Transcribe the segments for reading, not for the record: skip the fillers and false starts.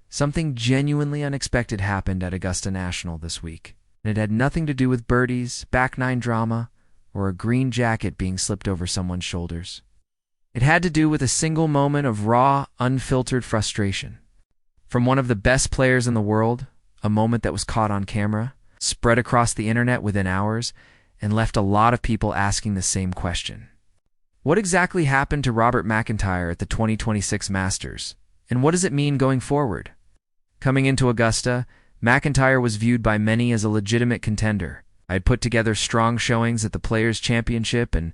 Something genuinely unexpected happened at Augusta National this week, and it had nothing to do with birdies, back nine drama, or a green jacket being slipped over someone's shoulders. It had to do with a single moment of raw, unfiltered frustration. From one of the best players in the world, a moment that was caught on camera, spread across the internet within hours, and left a lot of people asking the same question. What exactly happened to Robert MacIntyre at the 2026 Masters, and what does it mean going forward? Coming into Augusta, MacIntyre was viewed by many as a legitimate contender. I had put together strong showings at the Players' Championship and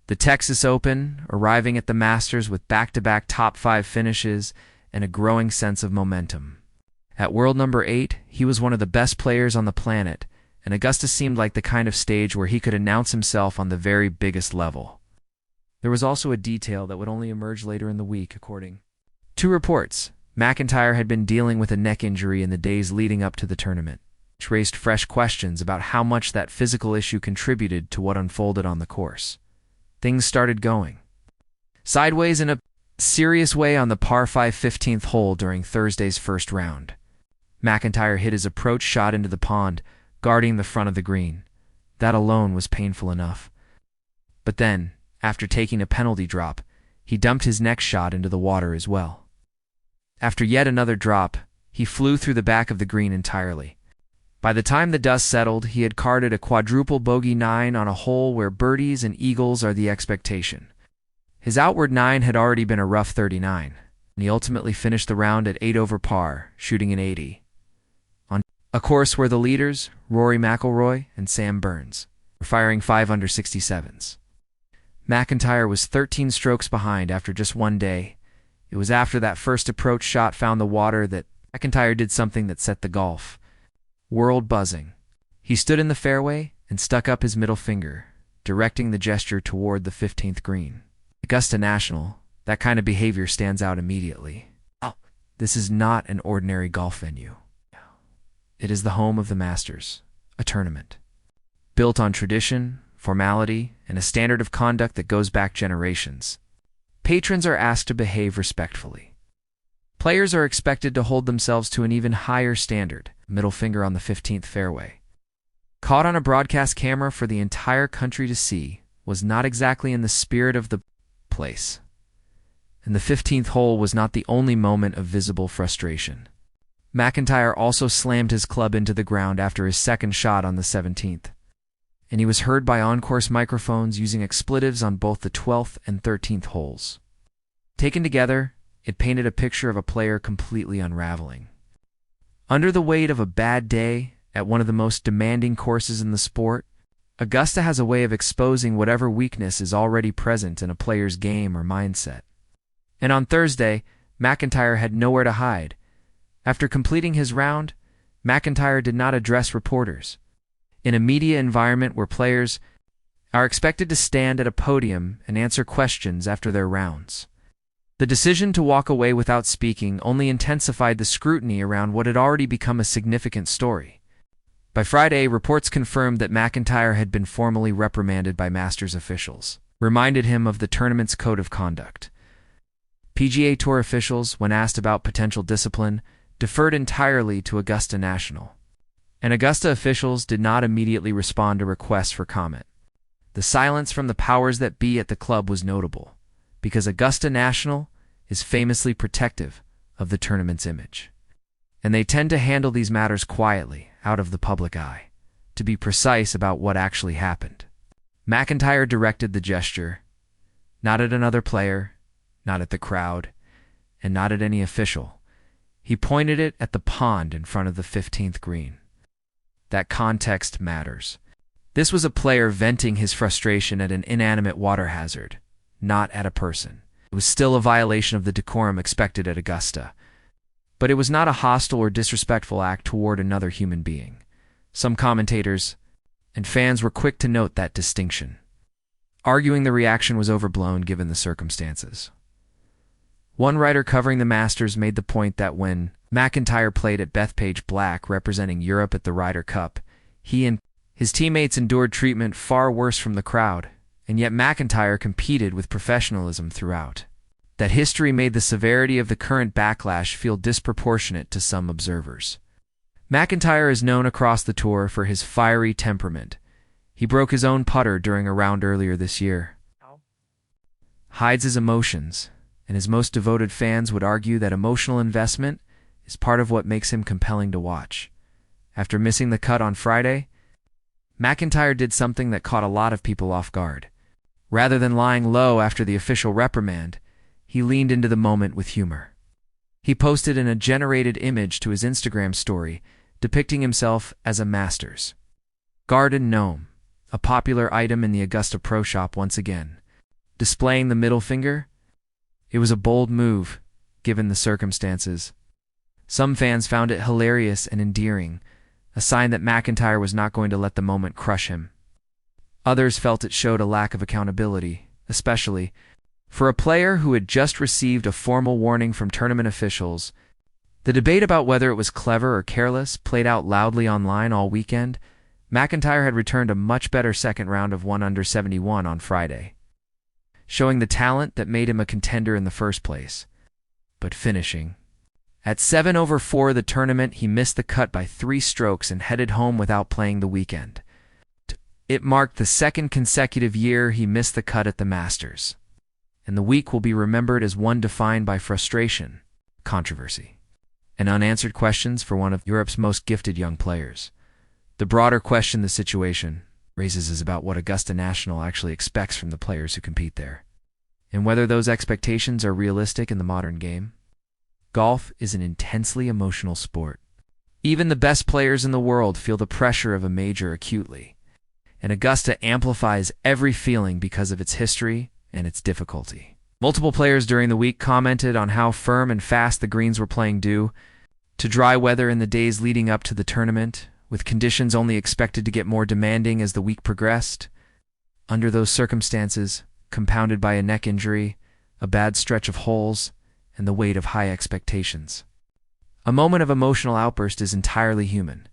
the Texas Open, arriving at the Masters with back-to-back top 5 finishes and a growing sense of momentum. At World number 8, he was one of the best players on the planet, and Augusta seemed like the kind of stage where he could announce himself on the very biggest level. There was also a detail that would only emerge later in the week, according to reports. MacIntyre had been dealing with a neck injury in the days leading up to the tournament, which raised fresh questions about how much that physical issue contributed to what unfolded on the course. Things started going sideways in a serious way on the par 5 15th hole during Thursday's first round. MacIntyre hit his approach shot into the pond, guarding the front of the green. That alone was painful enough. But then, after taking a penalty drop, he dumped his next shot into the water as well. After yet another drop, he flew through the back of the green entirely. By the time the dust settled, he had carded a quadruple bogey 9 on a hole where birdies and eagles are the expectation. His outward 9 had already been a rough 39, and he ultimately finished the round at 8 over par, shooting an 80. On a course where the leaders, Rory McIlroy and Sam Burns, were firing 5 under 67s. MacIntyre was 13 strokes behind after just one day. It was after that first approach shot found the water that MacIntyre did something that set the golf world buzzing. He stood in the fairway and stuck up his middle finger, directing the gesture toward the 15th green. Augusta National, that kind of behavior stands out immediately. This is not an ordinary golf venue. It is the home of the Masters, a tournament built on tradition, formality, and a standard of conduct that goes back generations. Patrons are asked to behave respectfully. Players are expected to hold themselves to an even higher standard, middle finger on the 15th fairway. Caught on a broadcast camera for the entire country to see was not exactly in the spirit of the place. And the 15th hole was not the only moment of visible frustration. MacIntyre also slammed his club into the ground after his second shot on the 17th. And he was heard by on-course microphones using expletives on both the 12th and 13th holes. Taken together, it painted a picture of a player completely unraveling. Under the weight of a bad day at one of the most demanding courses in the sport, Augusta has a way of exposing whatever weakness is already present in a player's game or mindset. And on Thursday, MacIntyre had nowhere to hide. After completing his round, MacIntyre did not address reporters. In a media environment where players are expected to stand at a podium and answer questions after their rounds, the decision to walk away without speaking only intensified the scrutiny around what had already become a significant story. By Friday, reports confirmed that MacIntyre had been formally reprimanded by Masters officials, reminded him of the tournament's code of conduct. PGA Tour officials, when asked about potential discipline, deferred entirely to Augusta National. And Augusta officials did not immediately respond to requests for comment. The silence from the powers that be at the club was notable, because Augusta National is famously protective of the tournament's image. And they tend to handle these matters quietly, out of the public eye, to be precise about what actually happened. MacIntyre directed the gesture, not at another player, not at the crowd, and not at any official. He pointed it at the pond in front of the 15th green. That context matters. This was a player venting his frustration at an inanimate water hazard, not at a person. It was still a violation of the decorum expected at Augusta. But it was not a hostile or disrespectful act toward another human being. Some commentators and fans were quick to note that distinction, arguing the reaction was overblown given the circumstances. One writer covering the Masters made the point that when MacIntyre played at Bethpage Black representing Europe at the Ryder Cup, he and his teammates endured treatment far worse from the crowd, and yet MacIntyre competed with professionalism throughout. that history made the severity of the current backlash feel disproportionate to some observers. MacIntyre is known across the tour for his fiery temperament. He broke his own putter during a round earlier this year. Hides his emotions, and his most devoted fans would argue that emotional investment is part of what makes him compelling to watch. After missing the cut on Friday, MacIntyre did something that caught a lot of people off guard. Rather than lying low after the official reprimand, he leaned into the moment with humor. He posted a generated image to his Instagram story depicting himself as a Masters garden gnome, a popular item in the Augusta Pro Shop once again. Displaying the middle finger? It was a bold move, given the circumstances. Some fans found it hilarious and endearing, a sign that MacIntyre was not going to let the moment crush him. Others felt it showed a lack of accountability, especially for a player who had just received a formal warning from tournament officials. The debate about whether it was clever or careless played out loudly online all weekend. MacIntyre had returned a much better second round of 1 under 71 on Friday, showing the talent that made him a contender in the first place. But finishing at 7 over 4 of the tournament, he missed the cut by 3 strokes and headed home without playing the weekend. It marked the second consecutive year he missed the cut at the Masters, and the week will be remembered as one defined by frustration, controversy, and unanswered questions for one of Europe's most gifted young players. The broader question the situation raises is about what Augusta National actually expects from the players who compete there, and whether those expectations are realistic in the modern game. Golf is an intensely emotional sport. Even the best players in the world feel the pressure of a major acutely, and Augusta amplifies every feeling because of its history and its difficulty. Multiple players during the week commented on how firm and fast the greens were playing due to dry weather in the days leading up to the tournament, with conditions only expected to get more demanding as the week progressed. Under those circumstances, compounded by a neck injury, a bad stretch of holes, and the weight of high expectations, a moment of emotional outburst is entirely human.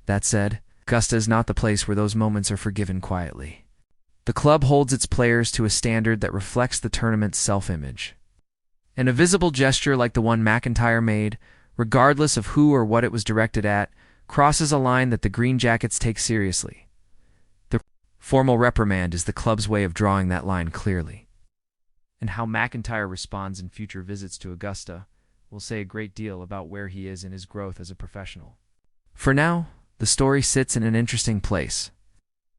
That said, Augusta is not the place where those moments are forgiven quietly. The club holds its players to a standard that reflects the tournament's self-image. And a visible gesture like the one MacIntyre made, regardless of who or what it was directed at, crosses a line that the Green Jackets take seriously. The formal reprimand is the club's way of drawing that line clearly. And how MacIntyre responds in future visits to Augusta will say a great deal about where he is in his growth as a professional. For now, the story sits in an interesting place.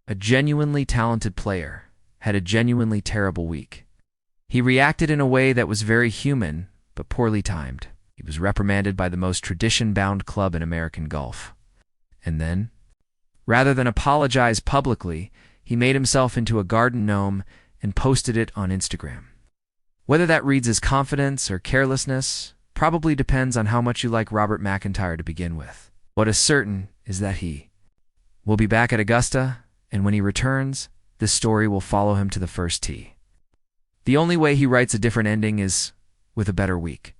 A genuinely talented player had a genuinely terrible week. He reacted in a way that was very human, but poorly timed. He was reprimanded by the most tradition-bound club in American golf. And then, rather than apologize publicly, he made himself into a garden gnome and posted it on Instagram. Whether that reads as confidence or carelessness probably depends on how much you like Robert MacIntyre to begin with. What is certain is that he will be back at Augusta, and when he returns, this story will follow him to the first tee. The only way he writes a different ending is with a better week.